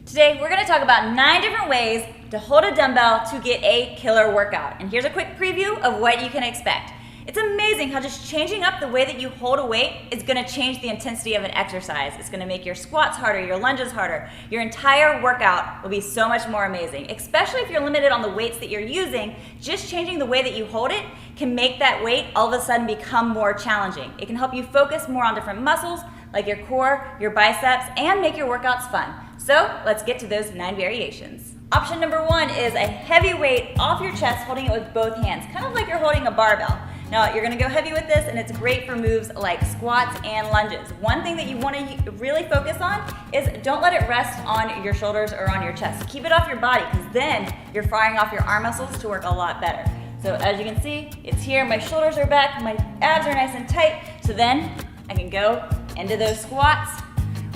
Today, we're gonna talk about 9 different ways to hold a dumbbell to get a killer workout. And here's a quick preview of what you can expect. It's amazing how just changing up the way that you hold a weight is gonna change the intensity of an exercise. It's gonna make your squats harder, your lunges harder. Your entire workout will be so much more amazing, especially if you're limited on the weights that you're using. Just changing the way that you hold it can make that weight all of a sudden become more challenging. It can help you focus more on different muscles, like your core, your biceps, and make your workouts fun. So let's get to those 9 variations. Option number 1 is a heavy weight off your chest, holding it with both hands, kind of like you're holding a barbell. Now you're gonna go heavy with this, and it's great for moves like squats and lunges. One thing that you wanna really focus on is don't let it rest on your shoulders or on your chest. Keep it off your body, because then you're firing off your arm muscles to work a lot better. So as you can see, it's here, my shoulders are back, my abs are nice and tight, so then I can go into those squats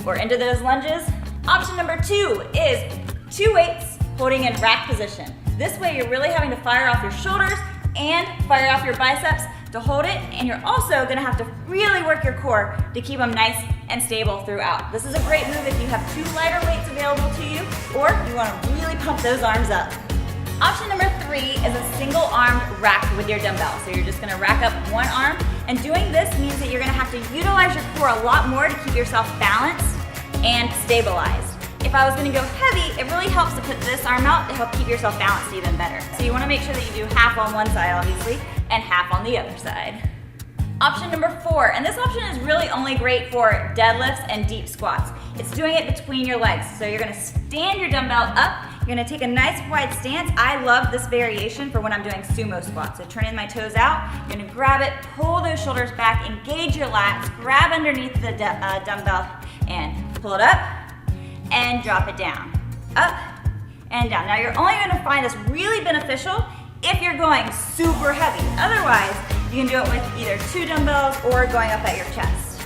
or into those lunges. Option number 2 is 2 weights holding in rack position. This way you're really having to fire off your shoulders and fire off your biceps to hold it, and you're also gonna have to really work your core to keep them nice and stable throughout. This is a great move if you have 2 lighter weights available to you, or you wanna really pump those arms up. Option number 3 is a single armed rack with your dumbbell. So you're just gonna rack up one arm, and doing this means that you're gonna have to utilize your core a lot more to keep yourself balanced and stabilized. If I was gonna go heavy, it really helps to put this arm out to help keep yourself balanced even better. So you wanna make sure that you do half on one side, obviously, and half on the other side. Option number 4, and this option is really only great for deadlifts and deep squats. It's doing it between your legs. So you're gonna stand your dumbbell up, you're gonna take a nice wide stance. I love this variation for when I'm doing sumo squats. So turning my toes out, you're gonna grab it, pull those shoulders back, engage your lats, grab underneath the dumbbell, and pull it up, and drop it down, up and down. Now you're only gonna find this really beneficial if you're going super heavy. Otherwise, you can do it with either 2 dumbbells or going up at your chest.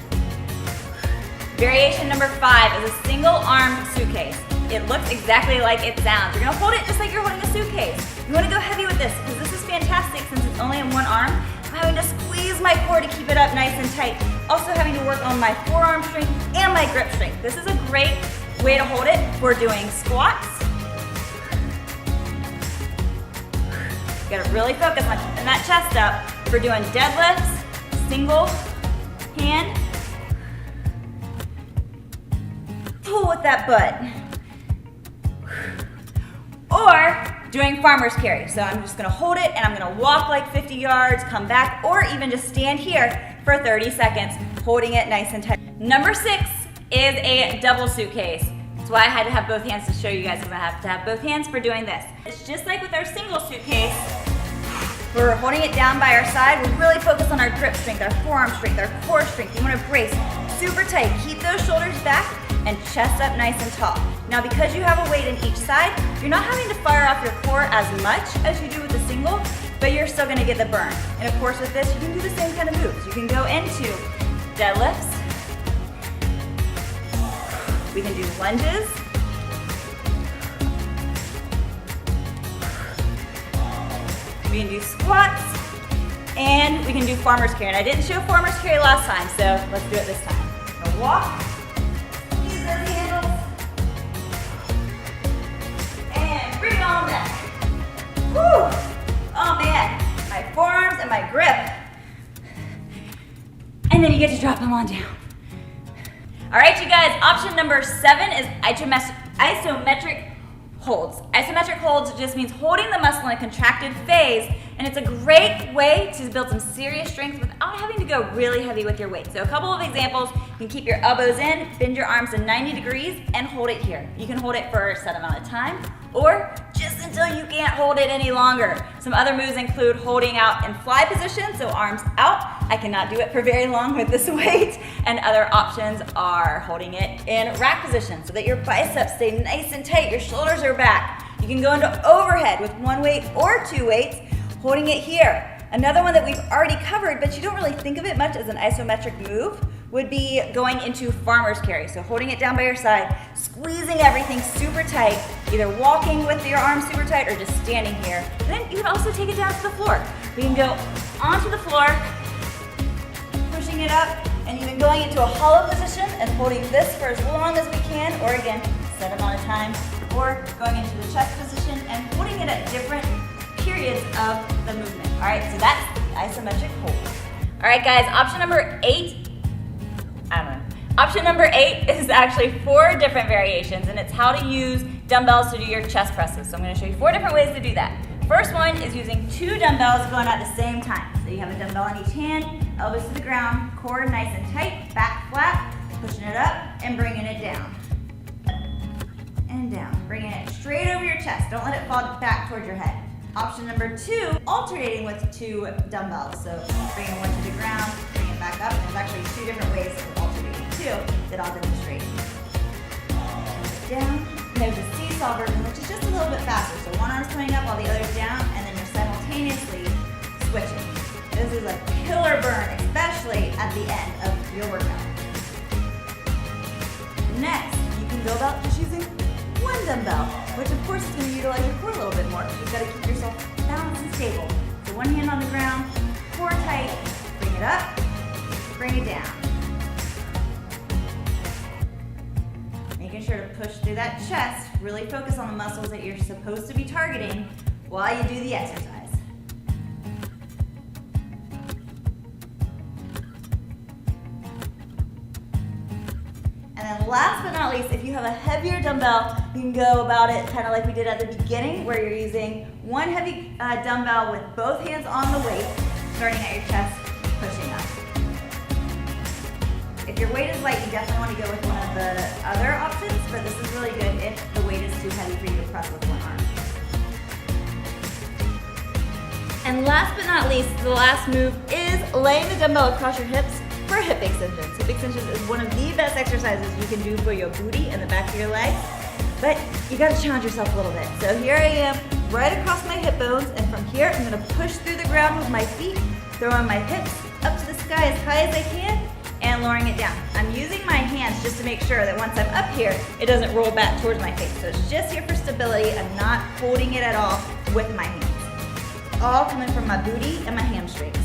Variation number 5 is a single armed suitcase. It looks exactly like it sounds. You're gonna hold it just like you're holding a suitcase. You wanna go heavy with this because this is fantastic since it's only in one arm. I'm having to squeeze my core to keep it up nice and tight. Also having to work on my forearm strength and my grip strength. This is a great way to hold it for doing squats. You gotta really focus on keeping that chest up for doing deadlifts, single hand, pull with that butt. Or doing farmer's carry. So I'm just gonna hold it and I'm gonna walk like 50 yards, come back, or even just stand here for 30 seconds, holding it nice and tight. Number 6 is a double suitcase. That's why I had to have both hands to show you guys, because I have to have both hands for doing this. It's just like with our single suitcase. We're holding it down by our side. We're really focused on our grip strength, our forearm strength, our core strength. You wanna brace super tight. Keep those shoulders back and chest up nice and tall. Now because you have a weight in each side, you're not having to fire off your core as much as you do with the single, but you're still gonna get the burn. And of course with this, you can do the same kind of moves. You can go into deadlifts. We can do lunges. We can do squats. And we can do farmer's carry. And I didn't show farmer's carry last time, so let's do it this time. So walk, use those handles, and bring it on back. Woo! Oh man, my forearms and my grip. And then you get to drop them on down. All right, you guys, option number 7 is isometric holds. Isometric holds just means holding the muscle in a contracted phase, and it's a great way to build some serious strength without having to go really heavy with your weight. So a couple of examples: you can keep your elbows in, bend your arms to 90 degrees, and hold it here. You can hold it for a set amount of time, or just until you can't hold it any longer. Some other moves include holding out in fly position, so arms out. I cannot do it for very long with this weight. And other options are holding it in rack position so that your biceps stay nice and tight, your shoulders are back. You can go into overhead with 1 weight or 2 weights, holding it here. Another one that we've already covered, but you don't really think of it much as an isometric move, would be going into farmer's carry. So holding it down by your side, squeezing everything super tight, either walking with your arms super tight or just standing here. And then you can also take it down to the floor. We can go onto the floor, pushing it up, and even going into a hollow position and holding this for as long as we can, or again, set amount of time, or going into the chest position and holding it at different periods of the movement. All right, so that's the isometric hold. All right, guys, option number 8, Option number 8 is actually 4 different variations, and it's how to use dumbbells to do your chest presses. So I'm gonna show you 4 different ways to do that. First one is using 2 dumbbells going at the same time. So you have a dumbbell in each hand, elbows to the ground, core nice and tight, back flat, pushing it up and bringing it down. And down, bringing it straight over your chest. Don't let it fall back towards your head. Option number 2, alternating with 2 dumbbells. So bringing one to the ground, bring it back up. There's actually 2 different ways of alternating too that I'll demonstrate. Down. And there's a seesaw version, which is just a little bit faster. So one arm's coming up while the other's down, and then you're simultaneously switching. This is a killer burn, especially at the end of your workout. Next, you can build up just using 1 dumbbell, which of course is going to utilize your core a little bit more. You've got to keep yourself balanced and stable. So one hand on the ground, core tight, bring it up, bring it down. Making sure to push through that chest, really focus on the muscles that you're supposed to be targeting while you do the exercise. And then last but not least, if you have a heavier dumbbell, you can go about it kind of like we did at the beginning, where you're using 1 heavy dumbbell with both hands on the weight, starting at your chest, pushing up. If your weight is light, you definitely want to go with one of the other options, but this is really good if the weight is too heavy for you to press with 1 arm. And last but not least, the last move is laying the dumbbell across your hips for hip extensions. Hip extensions is one of the best exercises you can do for your booty and the back of your legs, but you gotta challenge yourself a little bit. So here I am, right across my hip bones, and from here I'm gonna push through the ground with my feet, throwing my hips up to the sky as high as I can, and lowering it down. I'm using my hands just to make sure that once I'm up here, it doesn't roll back towards my face. So it's just here for stability. I'm not holding it at all with my hands. It's all coming from my booty and my hamstrings.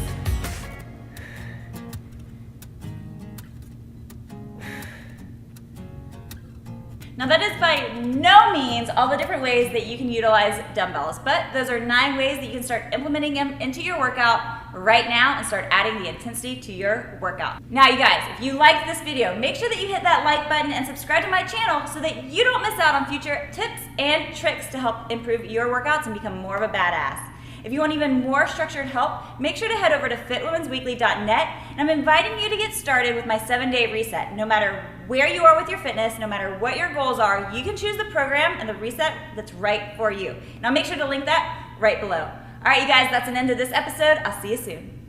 Now that is by no means all the different ways that you can utilize dumbbells, but those are 9 ways that you can start implementing them into your workout right now and start adding the intensity to your workout. Now you guys, if you liked this video, make sure that you hit that like button and subscribe to my channel so that you don't miss out on future tips and tricks to help improve your workouts and become more of a badass. If you want even more structured help, make sure to head over to fitwomensweekly.net, and I'm inviting you to get started with my 7-day reset. No matter where you are with your fitness, no matter what your goals are, you can choose the program and the reset that's right for you. Now make sure to link that right below. All right, you guys, that's an end of this episode. I'll see you soon.